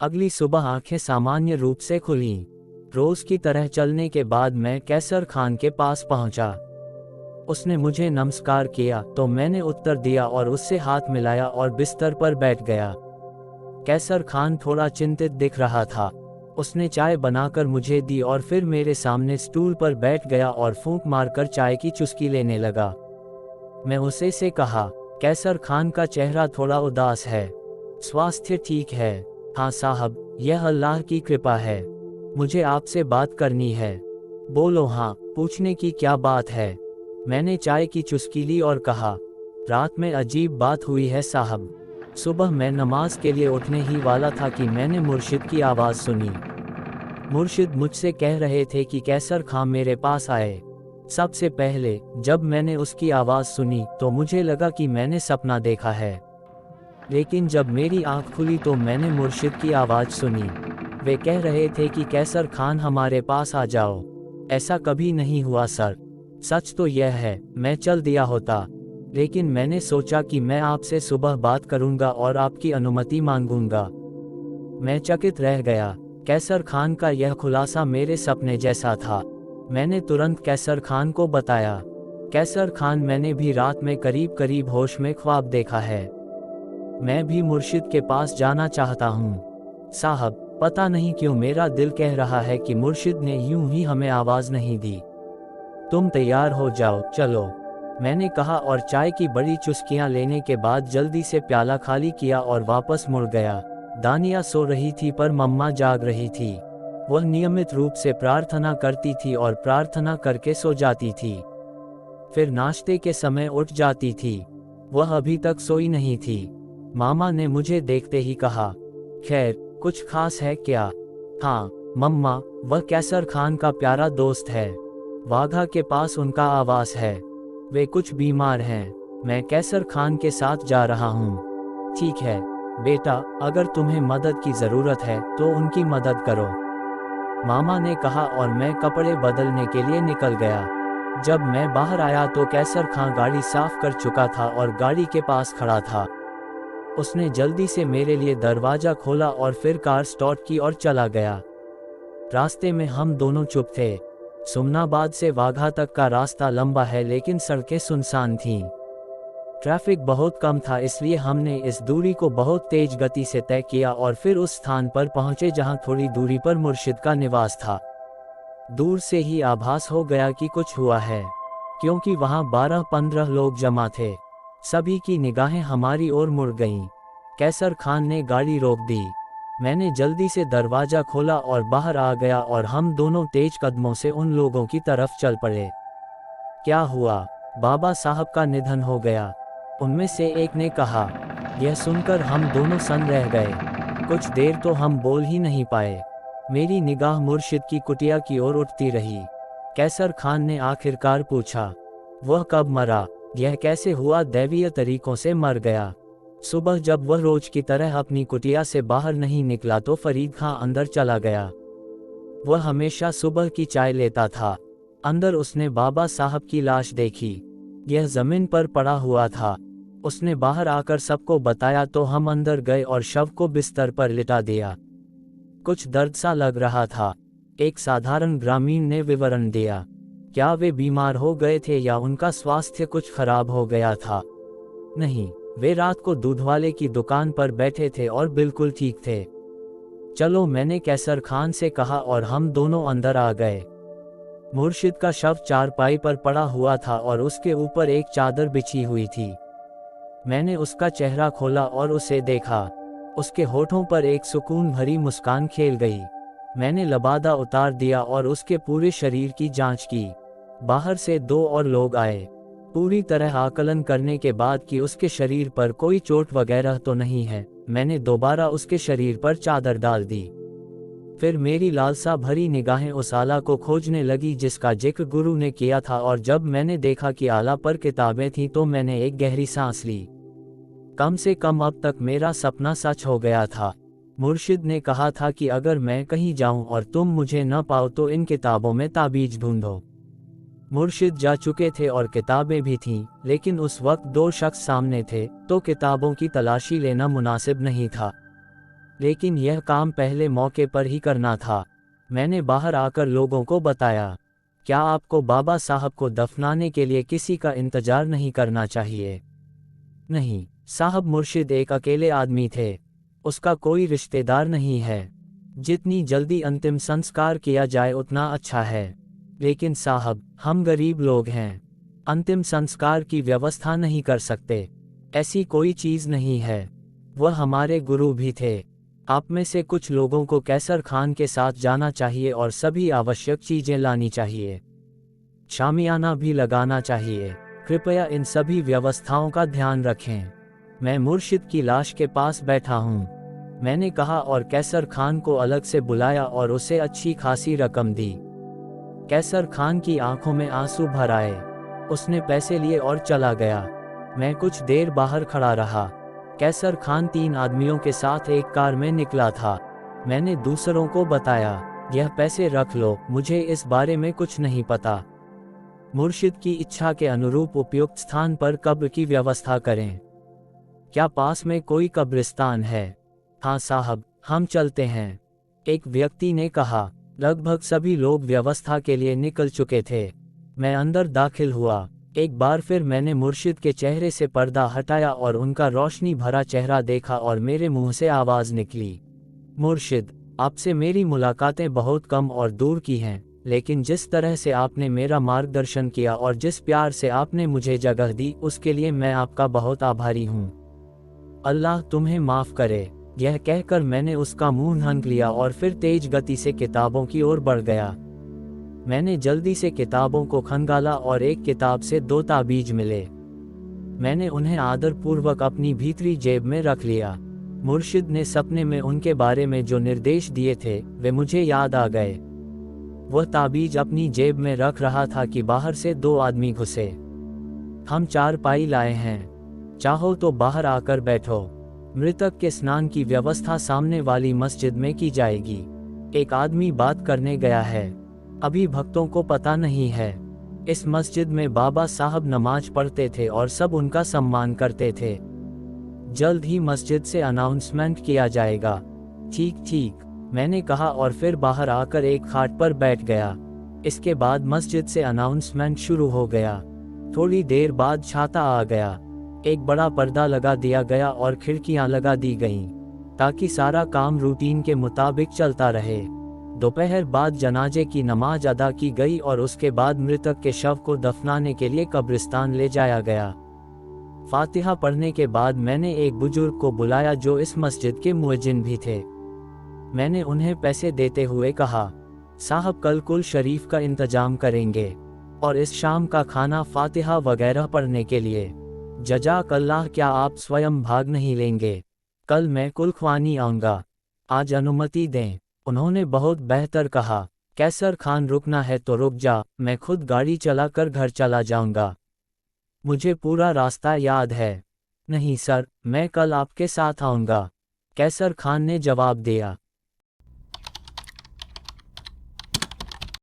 अगली सुबह आंखें सामान्य रूप से खुलीं। रोज की तरह चलने के बाद मैं कैसर खान के पास पहुंचा। उसने मुझे नमस्कार किया तो मैंने उत्तर दिया और उससे हाथ मिलाया और बिस्तर पर बैठ गया। कैसर खान थोड़ा चिंतित दिख रहा था। उसने चाय बनाकर मुझे दी और फिर मेरे सामने स्टूल पर बैठ गया और फूंक मारकर चाय की चुस्की लेने लगा। मैं उसे से कहा, कैसर खान का चेहरा थोड़ा उदास है। स्वास्थ्य ठीक है? हाँ साहब, यह अल्लाह की कृपा है। मुझे आपसे बात करनी है। बोलो। हाँ, पूछने की क्या बात है? मैंने चाय की चुस्की ली और कहा, रात में अजीब बात हुई है साहब। सुबह मैं नमाज के लिए उठने ही वाला था कि मैंने मुर्शिद की आवाज़ सुनी। मुर्शिद मुझसे कह रहे थे कि कैसर खां मेरे पास आए। सबसे पहले जब मैंने उसकी आवाज़ सुनी तो मुझे लगा कि मैंने सपना देखा है, लेकिन जब मेरी आंख खुली तो मैंने मुर्शिद की आवाज़ सुनी। वे कह रहे थे कि कैसर खान हमारे पास आ जाओ। ऐसा कभी नहीं हुआ सर। सच तो यह है, मैं चल दिया होता, लेकिन मैंने सोचा कि मैं आपसे सुबह बात करूंगा और आपकी अनुमति मांगूंगा। मैं चकित रह गया। कैसर खान का यह खुलासा मेरे सपने जैसा था। मैंने तुरंत कैसर खान को बताया। कैसर खान, मैंने भी रात में करीब करीब होश में ख्वाब देखा है। मैं भी मुर्शिद के पास जाना चाहता हूँ साहब। पता नहीं क्यों मेरा दिल कह रहा है कि मुर्शिद ने यूं ही हमें आवाज़ नहीं दी। तुम तैयार हो जाओ, चलो, मैंने कहा और चाय की बड़ी चुस्कियां लेने के बाद जल्दी से प्याला खाली किया और वापस मुड़ गया। दानिया सो रही थी पर मम्मा जाग रही थी। वह नियमित रूप से प्रार्थना करती थी और प्रार्थना करके सो जाती थी। फिर नाश्ते के समय उठ जाती थी। वह अभी तक सोई नहीं थी। मामा ने मुझे देखते ही कहा, खैर, कुछ खास है क्या? हाँ मम्मा, वह कैसर खान का प्यारा दोस्त है। वाघा के पास उनका आवास है। वे कुछ बीमार हैं। मैं कैसर खान के साथ जा रहा हूँ। ठीक है बेटा, अगर तुम्हें मदद की ज़रूरत है तो उनकी मदद करो, मामा ने कहा और मैं कपड़े बदलने के लिए निकल गया। जब मैं बाहर आया तो कैसर खान गाड़ी साफ कर चुका था और गाड़ी के पास खड़ा था। उसने जल्दी से मेरे लिए दरवाज़ा खोला और फिर कार स्टार्ट की और चला गया। रास्ते में हम दोनों चुप थे। सुमनाबाद से वाघा तक का रास्ता लंबा है लेकिन सड़कें सुनसान थीं। ट्रैफिक बहुत कम था, इसलिए हमने इस दूरी को बहुत तेज गति से तय किया और फिर उस स्थान पर पहुंचे जहां थोड़ी दूरी पर मुर्शिद का निवास था। दूर से ही आभास हो गया कि कुछ हुआ है, क्योंकि वहां 12-15 लोग जमा थे। सभी की निगाहें हमारी ओर मुड़ गईं। कैसर खान ने गाड़ी रोक दी। मैंने जल्दी से दरवाज़ा खोला और बाहर आ गया और हम दोनों तेज कदमों से उन लोगों की तरफ चल पड़े। क्या हुआ? बाबा साहब का निधन हो गया, उनमें से एक ने कहा। यह सुनकर हम दोनों सन्न रह गए। कुछ देर तो हम बोल ही नहीं पाए। मेरी निगाह मुर्शिद की कुटिया की ओर उठती रही। कैसर खान ने आखिरकार पूछा, वह कब मरा? यह कैसे हुआ? दैवीय तरीकों से मर गया। सुबह जब वह रोज की तरह अपनी कुटिया से बाहर नहीं निकला तो फरीद खां अंदर चला गया। वह हमेशा सुबह की चाय लेता था। अंदर उसने बाबा साहब की लाश देखी। यह जमीन पर पड़ा हुआ था। उसने बाहर आकर सबको बताया तो हम अंदर गए और शव को बिस्तर पर लिटा दिया। कुछ दर्द सा लग रहा था। एक साधारण ग्रामीण ने विवरण दिया। क्या वे बीमार हो गए थे या उनका स्वास्थ्य कुछ खराब हो गया था? नहीं, वे रात को दूध वाले की दुकान पर बैठे थे और बिल्कुल ठीक थे। चलो, मैंने कैसर खान से कहा और हम दोनों अंदर आ गए। मुर्शिद का शव चारपाई पर पड़ा हुआ था और उसके ऊपर एक चादर बिछी हुई थी। मैंने उसका चेहरा खोला और उसे देखा। उसके होठों पर एक सुकून भरी मुस्कान खेल गई। मैंने लबादा उतार दिया और उसके पूरे शरीर की जांच की। बाहर से 2 और लोग आए। पूरी तरह आकलन करने के बाद कि उसके शरीर पर कोई चोट वगैरह तो नहीं है, मैंने दोबारा उसके शरीर पर चादर डाल दी। फिर मेरी लालसा भरी निगाहें उस आला को खोजने लगी जिसका जिक्र गुरु ने किया था, और जब मैंने देखा कि आला पर किताबें थीं तो मैंने एक गहरी सांस ली। कम से कम अब तक मेरा सपना सच हो गया था। मुर्शिद ने कहा था कि अगर मैं कहीं जाऊं और तुम मुझे न पाओ तो इन किताबों में ताबीज ढूंढो। मुर्शिद जा चुके थे और किताबें भी थीं, लेकिन उस वक्त 2 शख्स सामने थे तो किताबों की तलाशी लेना मुनासिब नहीं था। लेकिन यह काम पहले मौके पर ही करना था। मैंने बाहर आकर लोगों को बताया, क्या आपको बाबा साहब को दफनाने के लिए किसी का इंतजार नहीं करना चाहिए? नहीं साहब, मुर्शिद एक अकेले आदमी थे, उसका कोई रिश्तेदार नहीं है। जितनी जल्दी अंतिम संस्कार किया जाए उतना अच्छा है। लेकिन साहब, हम गरीब लोग हैं, अंतिम संस्कार की व्यवस्था नहीं कर सकते। ऐसी कोई चीज़ नहीं है। वह हमारे गुरु भी थे। आप में से कुछ लोगों को कैसर खान के साथ जाना चाहिए और सभी आवश्यक चीज़ें लानी चाहिए। शामियाना भी लगाना चाहिए। कृपया इन सभी व्यवस्थाओं का ध्यान रखें। मैं मुर्शिद की लाश के पास बैठा हूँ, मैंने कहा, और कैसर खान को अलग से बुलाया और उसे अच्छी खासी रकम दी। कैसर खान की आंखों में आंसू भर आए। उसने पैसे लिए और चला गया। मैं कुछ देर बाहर खड़ा रहा। कैसर खान 3 आदमियों के साथ एक कार में निकला था। मैंने दूसरों को बताया, यह पैसे रख लो, मुझे इस बारे में कुछ नहीं पता। मुर्शिद की इच्छा के अनुरूप उपयुक्त स्थान पर कब्र की व्यवस्था करें। क्या पास में कोई कब्रिस्तान है? हाँ साहब, हम चलते हैं, एक व्यक्ति ने कहा। लगभग सभी लोग व्यवस्था के लिए निकल चुके थे। मैं अंदर दाखिल हुआ। एक बार फिर मैंने मुर्शिद के चेहरे से पर्दा हटाया और उनका रोशनी भरा चेहरा देखा और मेरे मुंह से आवाज़ निकली, मुर्शिद, आपसे मेरी मुलाकातें बहुत कम और दूर की हैं, लेकिन जिस तरह से आपने मेरा मार्गदर्शन किया और जिस प्यार से आपने मुझे जगह दी, उसके लिए मैं आपका बहुत आभारी हूँ। अल्लाह तुम्हें माफ़ करे। यह कहकर मैंने उसका मुंह ढक लिया और फिर तेज गति से किताबों की ओर बढ़ गया। मैंने जल्दी से किताबों को खंगाला और एक किताब से 2 ताबीज मिले। मैंने उन्हें आदरपूर्वक अपनी भीतरी जेब में रख लिया। मुर्शिद ने सपने में उनके बारे में जो निर्देश दिए थे वे मुझे याद आ गए। वह ताबीज अपनी जेब में रख रहा था कि बाहर से 2 आदमी घुसे। हम 4 पाई लाए हैं, चाहो तो बाहर आकर बैठो। मृतक के स्नान की व्यवस्था सामने वाली मस्जिद में की जाएगी। एक आदमी बात करने गया है, अभी भक्तों को पता नहीं है। इस मस्जिद में बाबा साहब नमाज पढ़ते थे और सब उनका सम्मान करते थे। जल्द ही मस्जिद से अनाउंसमेंट किया जाएगा। ठीक ठीक, मैंने कहा और फिर बाहर आकर एक खाट पर बैठ गया। इसके बाद मस्जिद से अनाउंसमेंट शुरू हो गया। थोड़ी देर बाद छाता आ गया। एक बड़ा पर्दा लगा दिया गया और खिड़कियां लगा दी गईं, ताकि सारा काम रूटीन के मुताबिक चलता रहे। दोपहर बाद जनाजे की नमाज अदा की गई और उसके बाद मृतक के शव को दफनाने के लिए कब्रिस्तान ले जाया गया। फातिहा पढ़ने के बाद मैंने एक बुजुर्ग को बुलाया जो इस मस्जिद के मुअज्जिन भी थे। मैंने उन्हें पैसे देते हुए कहा, साहब कल कुल शरीफ का इंतजाम करेंगे और इस शाम का खाना फातिहा वगैरह पढ़ने के लिए। जज़ाकल्लाह, क्या आप स्वयं भाग नहीं लेंगे? कल मैं कुलख्वानी आऊँगा, आज अनुमति दें। उन्होंने बहुत बेहतर कहा, कैसर खान रुकना है तो रुक जा, मैं खुद गाड़ी चला कर घर चला जाऊँगा। मुझे पूरा रास्ता याद है। नहीं सर, मैं कल आपके साथ आऊँगा, कैसर खान ने जवाब दिया।